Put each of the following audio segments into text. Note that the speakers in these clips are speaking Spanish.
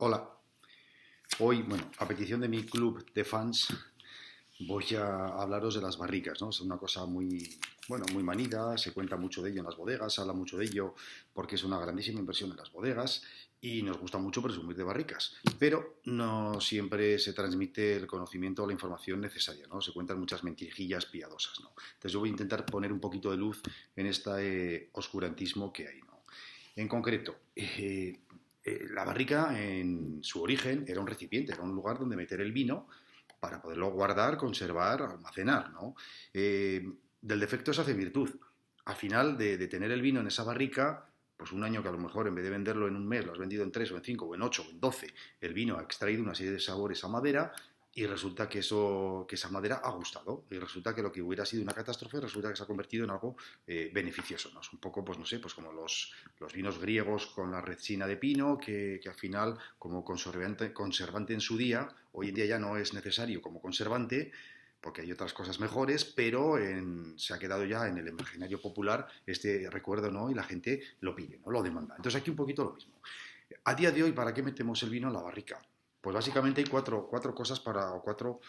Hola, hoy, a petición de mi club de fans, voy a hablaros de las barricas, ¿no? Es una cosa muy manida, se cuenta mucho de ello en las bodegas, se habla mucho de ello porque es una grandísima inversión en las bodegas y nos gusta mucho presumir de barricas, pero no siempre se transmite el conocimiento o la información necesaria, ¿no? Se cuentan muchas mentirijillas piadosas, ¿no? Entonces yo voy a intentar poner un poquito de luz en este oscurantismo que hay, ¿no? En concreto, la barrica en su origen era un recipiente, era un lugar donde meter el vino para poderlo guardar, conservar, almacenar, ¿no? Del defecto se hace virtud. Al final de tener el vino en esa barrica, pues un año que a lo mejor en vez de venderlo en un mes, lo has vendido en 3 o en 5 o en 8 o en 12, el vino ha extraído una serie de sabores a madera y resulta que esa madera ha gustado. Y resulta que lo que hubiera sido una catástrofe resulta que se ha convertido en algo beneficioso, ¿no? Es un poco, pues no sé, pues como los vinos griegos con la resina de pino, que al final, como conservante en su día, hoy en día ya no es necesario como conservante, porque hay otras cosas mejores, pero se ha quedado ya en el imaginario popular este recuerdo, ¿no? Y la gente lo pide, ¿no? Lo demanda. Entonces aquí un poquito lo mismo. A día de hoy, ¿para qué metemos el vino en la barrica? Pues básicamente hay cuatro cosas o cuatro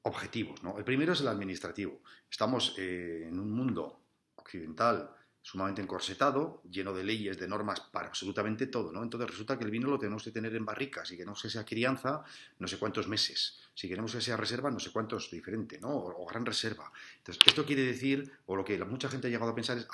objetivos, ¿no? El primero es el administrativo. Estamos en un mundo occidental sumamente encorsetado, lleno de leyes, de normas para absolutamente todo, ¿no? Entonces resulta que el vino lo tenemos que tener en barricas, si queremos que sea crianza, no sé cuántos meses, si queremos que sea reserva, no sé cuántos, diferente, ¿no? O gran reserva. Entonces, esto quiere decir, o lo que mucha gente ha llegado a pensar es,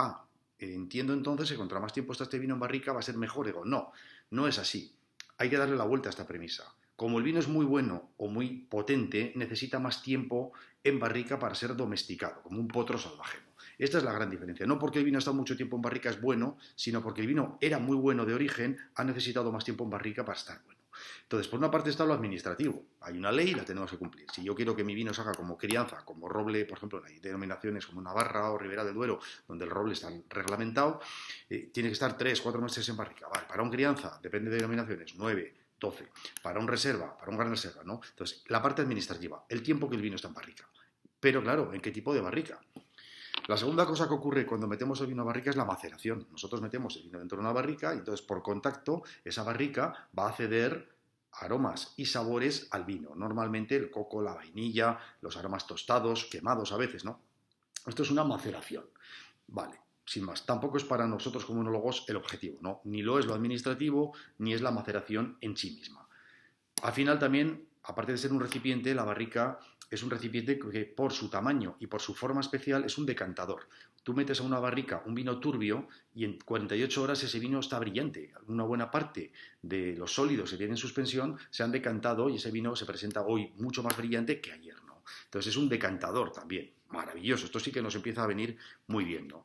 entiendo entonces que contra más tiempo está este vino en barrica va a ser mejor. Digo, no, no es así. Hay que darle la vuelta a esta premisa. Como el vino es muy bueno o muy potente, necesita más tiempo en barrica para ser domesticado, como un potro salvaje. Esta es la gran diferencia. No porque el vino ha estado mucho tiempo en barrica es bueno, sino porque el vino era muy bueno de origen, ha necesitado más tiempo en barrica para estar bueno. Entonces, por una parte está lo administrativo. Hay una ley y la tenemos que cumplir. Si yo quiero que mi vino se haga como crianza, como roble, por ejemplo, hay denominaciones como Navarra o Ribera del Duero, donde el roble está reglamentado, tiene que estar 3 o 4 meses en barrica. Vale, para un crianza, depende de denominaciones, 9, 12. Para un reserva, para un gran reserva, ¿no? Entonces, la parte administrativa, el tiempo que el vino está en barrica. Pero claro, ¿en qué tipo de barrica? La segunda cosa que ocurre cuando metemos el vino a barrica es la maceración. Nosotros metemos el vino dentro de una barrica y entonces por contacto esa barrica va a ceder aromas y sabores al vino. Normalmente el coco, la vainilla, los aromas tostados, quemados a veces, ¿no? Esto es una maceración. Vale, sin más. Tampoco es para nosotros como enólogos el objetivo, ¿no? Ni lo es lo administrativo, ni es la maceración en sí misma. Al final también, aparte de ser un recipiente, la barrica es un recipiente que por su tamaño y por su forma especial es un decantador. Tú metes a una barrica un vino turbio y en 48 horas ese vino está brillante. Una buena parte de los sólidos que tienen en suspensión se han decantado y ese vino se presenta hoy mucho más brillante que ayer, ¿no? Entonces es un decantador también. Maravilloso. Esto sí que nos empieza a venir muy bien, ¿no?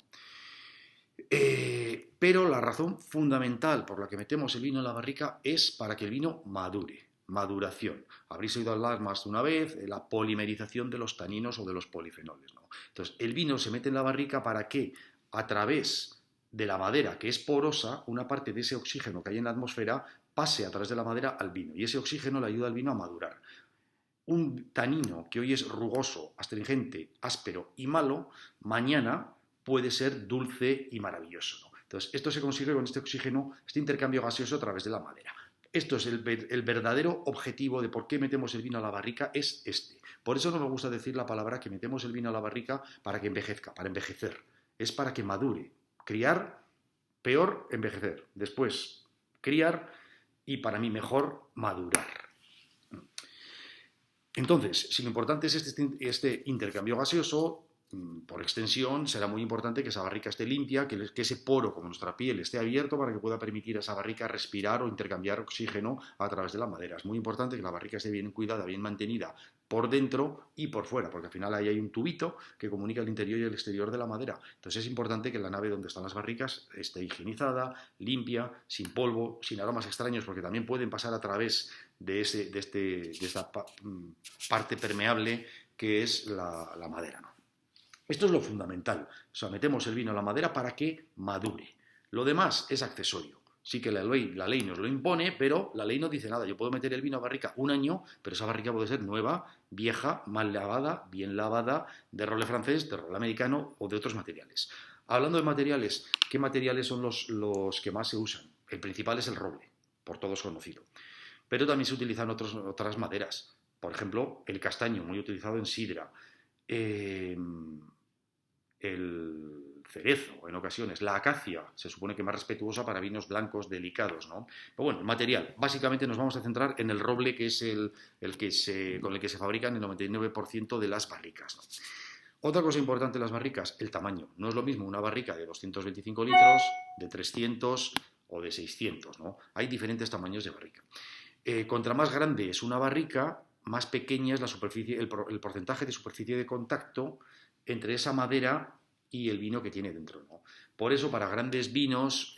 Pero la razón fundamental por la que metemos el vino en la barrica es para que el vino madure. Maduración. Habréis oído hablar más de una vez de la polimerización de los taninos o de los polifenoles, ¿no? Entonces, el vino se mete en la barrica para que, a través de la madera, que es porosa, una parte de ese oxígeno que hay en la atmósfera pase a través de la madera al vino. Y ese oxígeno le ayuda al vino a madurar. Un tanino que hoy es rugoso, astringente, áspero y malo, mañana puede ser dulce y maravilloso, ¿no? Entonces, esto se consigue con este oxígeno, este intercambio gaseoso a través de la madera. Esto es el verdadero objetivo de por qué metemos el vino a la barrica, es este. Por eso no me gusta decir la palabra que metemos el vino a la barrica para que envejezca, para envejecer. Es para que madure. Criar, peor, envejecer. Después, criar y para mí mejor, madurar. Entonces, si lo importante es este intercambio gaseoso, por extensión, será muy importante que esa barrica esté limpia, que ese poro, como nuestra piel, esté abierto para que pueda permitir a esa barrica respirar o intercambiar oxígeno a través de la madera. Es muy importante que la barrica esté bien cuidada, bien mantenida por dentro y por fuera, porque al final ahí hay un tubito que comunica el interior y el exterior de la madera. Entonces es importante que la nave donde están las barricas esté higienizada, limpia, sin polvo, sin aromas extraños, porque también pueden pasar a través de esta parte permeable que es la madera, ¿no? Esto es lo fundamental. O sea, metemos el vino a la madera para que madure. Lo demás es accesorio. Sí que la ley nos lo impone, pero la ley no dice nada. Yo puedo meter el vino a barrica un año, pero esa barrica puede ser nueva, vieja, mal lavada, bien lavada, de roble francés, de roble americano o de otros materiales. Hablando de materiales, ¿qué materiales son los que más se usan? El principal es el roble, por todos conocido. pero también se utilizan otras maderas. Por ejemplo, el castaño, muy utilizado en sidra. Eh, el cerezo, en ocasiones. La acacia, se supone que más respetuosa para vinos blancos delicados, ¿no? Pero bueno, el material. Básicamente nos vamos a centrar en el roble, que es con el que se fabrican el 99% de las barricas, ¿no? Otra cosa importante en las barricas, el tamaño. No es lo mismo una barrica de 225 litros, de 300 o de 600, ¿no? Hay diferentes tamaños de barrica. Contra más grande es una barrica, más pequeña es la superficie, el porcentaje de superficie de contacto entre esa madera y el vino que tiene dentro, ¿no? Por eso, para grandes vinos,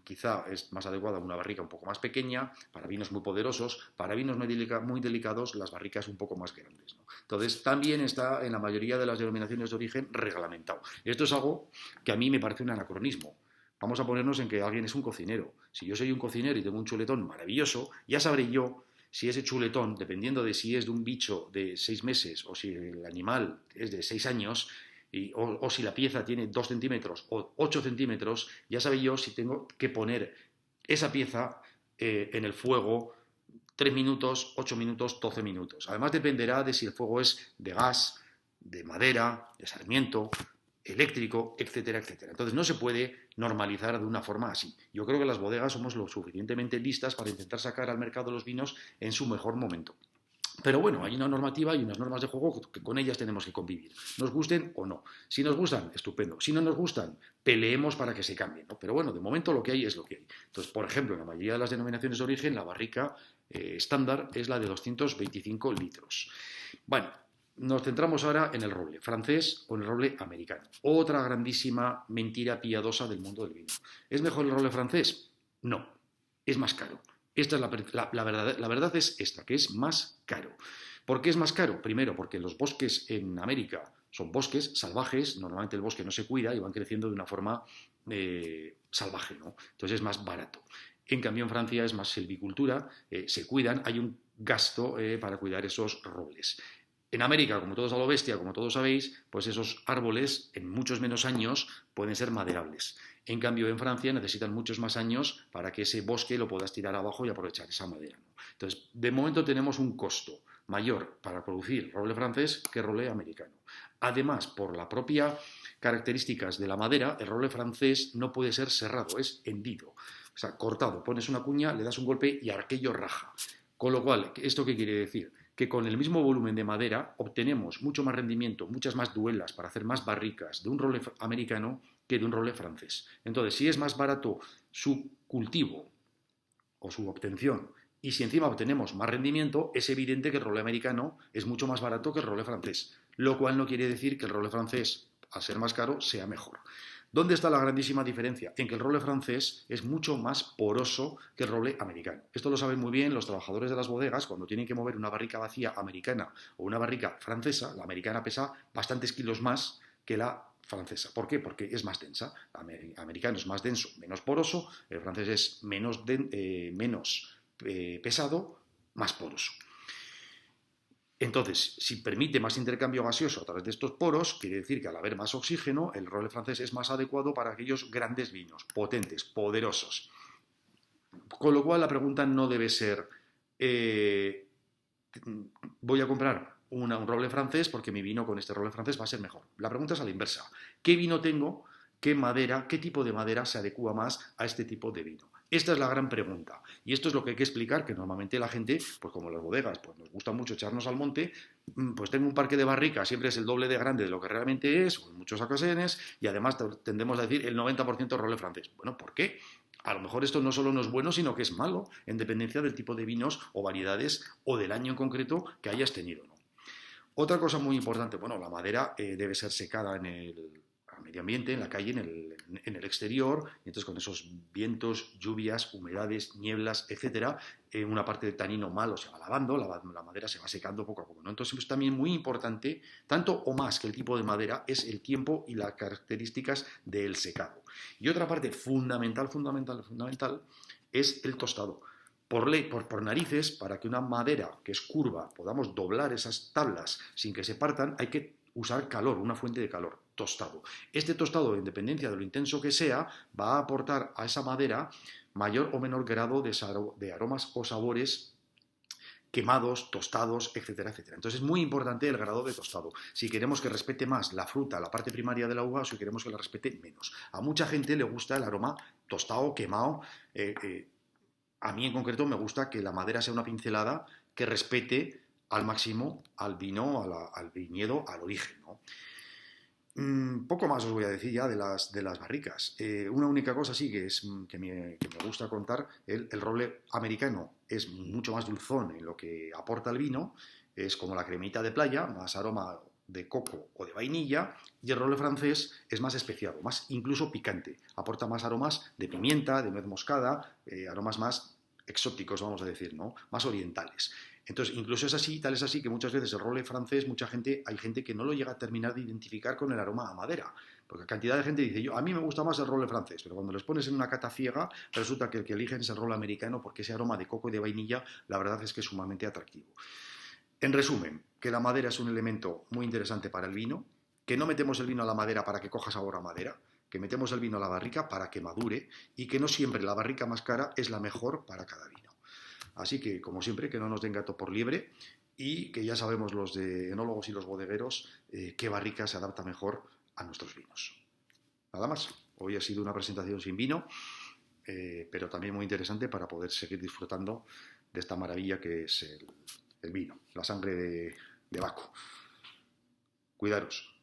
quizá es más adecuada una barrica un poco más pequeña, para vinos muy poderosos, para vinos muy delicados, las barricas un poco más grandes, ¿no? Entonces, también está en la mayoría de las denominaciones de origen reglamentado. Esto es algo que a mí me parece un anacronismo. Vamos a ponernos en que alguien es un cocinero. Si yo soy un cocinero y tengo un chuletón maravilloso, ya sabré yo si ese chuletón, dependiendo de si es de un bicho de 6 meses o si el animal es de 6 años, o si la pieza tiene 2 centímetros o 8 centímetros, ya sabré yo si tengo que poner esa pieza en el fuego 3 minutos, 8 minutos, 12 minutos. Además dependerá de si el fuego es de gas, de madera, de sarmiento, eléctrico, etcétera, etcétera. Entonces no se puede normalizar de una forma así. Yo creo que las bodegas somos lo suficientemente listas para intentar sacar al mercado los vinos en su mejor momento. Pero bueno, hay una normativa y unas normas de juego que con ellas tenemos que convivir, nos gusten o no. Si nos gustan, estupendo. Si no nos gustan, peleemos para que se cambien, ¿no? Pero bueno, de momento lo que hay es lo que hay. Entonces, por ejemplo, en la mayoría de las denominaciones de origen, la barrica estándar es la de 225 litros. Bueno, nos centramos ahora en el roble francés o en el roble americano. Otra grandísima mentira piadosa del mundo del vino. ¿Es mejor el roble francés? No, es más caro. Esta es la verdad es esta, que es más caro. ¿Por qué es más caro? Primero, porque los bosques en América son bosques salvajes, normalmente el bosque no se cuida y van creciendo de una forma salvaje, ¿no? Entonces es más barato. En cambio, en Francia es más silvicultura, se cuidan, hay un gasto para cuidar esos robles. En América, como todos a lo bestia, como todos sabéis, pues esos árboles en muchos menos años pueden ser maderables. En cambio, en Francia necesitan muchos más años para que ese bosque lo puedas tirar abajo y aprovechar esa madera, ¿no? Entonces, de momento tenemos un costo mayor para producir roble francés que roble americano. Además, por las propias características de la madera, el roble francés no puede ser serrado, es hendido. O sea, cortado, pones una cuña, le das un golpe y aquello raja. Con lo cual, ¿esto qué quiere decir? Que con el mismo volumen de madera obtenemos mucho más rendimiento, muchas más duelas para hacer más barricas de un roble americano que de un roble francés. Entonces, si es más barato su cultivo o su obtención y si encima obtenemos más rendimiento, es evidente que el roble americano es mucho más barato que el roble francés, lo cual no quiere decir que el roble francés, al ser más caro, sea mejor. ¿Dónde está la grandísima diferencia? En que el roble francés es mucho más poroso que el roble americano. Esto lo saben muy bien los trabajadores de las bodegas cuando tienen que mover una barrica vacía americana o una barrica francesa. La americana pesa bastantes kilos más que la francesa. ¿Por qué? Porque es más densa. El americano es más denso, menos poroso. El francés es menos pesado, más poroso. Entonces, si permite más intercambio gaseoso a través de estos poros, quiere decir que al haber más oxígeno, el roble francés es más adecuado para aquellos grandes vinos, potentes, poderosos. Con lo cual, la pregunta no debe ser, voy a comprar un roble francés porque mi vino con este roble francés va a ser mejor. La pregunta es a la inversa. ¿Qué vino tengo? ¿Qué madera, qué tipo de madera se adecua más a este tipo de vino? Esta es la gran pregunta. Y esto es lo que hay que explicar, que normalmente la gente, pues como las bodegas, pues nos gusta mucho echarnos al monte, pues tengo un parque de barricas, siempre es el doble de grande de lo que realmente es, en muchas ocasiones, y además tendemos a decir el 90% roble francés. Bueno, ¿por qué? A lo mejor esto no solo no es bueno, sino que es malo, en dependencia del tipo de vinos o variedades o del año en concreto que hayas tenido, ¿no? Otra cosa muy importante, bueno, la madera debe ser secada en el medio ambiente, en la calle, en el exterior, y entonces con esos vientos, lluvias, humedades, nieblas, etcétera, una parte del tanino malo se va lavando, la madera se va secando poco a poco, ¿no? Entonces es también muy importante, tanto o más que el tipo de madera, es el tiempo y las características del secado. Y otra parte fundamental es el tostado. Por ley, por narices, para que una madera que es curva podamos doblar esas tablas sin que se partan, hay que usar calor, una fuente de calor, tostado. Este tostado, en dependencia de lo intenso que sea, va a aportar a esa madera mayor o menor grado de aromas o sabores quemados, tostados, etcétera, etcétera. Entonces es muy importante el grado de tostado. Si queremos que respete más la fruta, la parte primaria de la uva, o si queremos que la respete menos. A mucha gente le gusta el aroma tostado, quemado. A mí en concreto me gusta que la madera sea una pincelada que respete al máximo al vino, al viñedo, al origen, ¿no? Poco más os voy a decir ya de las barricas. Una única cosa sí que me gusta contar, el roble americano es mucho más dulzón en lo que aporta el vino, es como la cremita de playa, más aroma de coco o de vainilla, y el roble francés es más especiado, más incluso picante, aporta más aromas de pimienta, de nuez moscada, aromas más exóticos, vamos a decir, ¿no? Más orientales. Entonces, incluso es así, tal es así que muchas veces el roble francés, hay gente que no lo llega a terminar de identificar con el aroma a madera. Porque cantidad de gente dice, a mí me gusta más el roble francés, pero cuando les pones en una cata ciega, resulta que el que eligen es el roble americano porque ese aroma de coco y de vainilla, la verdad es que es sumamente atractivo. En resumen, que la madera es un elemento muy interesante para el vino, que no metemos el vino a la madera para que coja sabor a madera, que metemos el vino a la barrica para que madure y que no siempre la barrica más cara es la mejor para cada vino. Así que, como siempre, que no nos den gato por liebre y que ya sabemos los de enólogos y los bodegueros qué barrica se adapta mejor a nuestros vinos. Nada más. Hoy ha sido una presentación sin vino, pero también muy interesante para poder seguir disfrutando de esta maravilla que es el vino, la sangre de Baco. Cuidaros.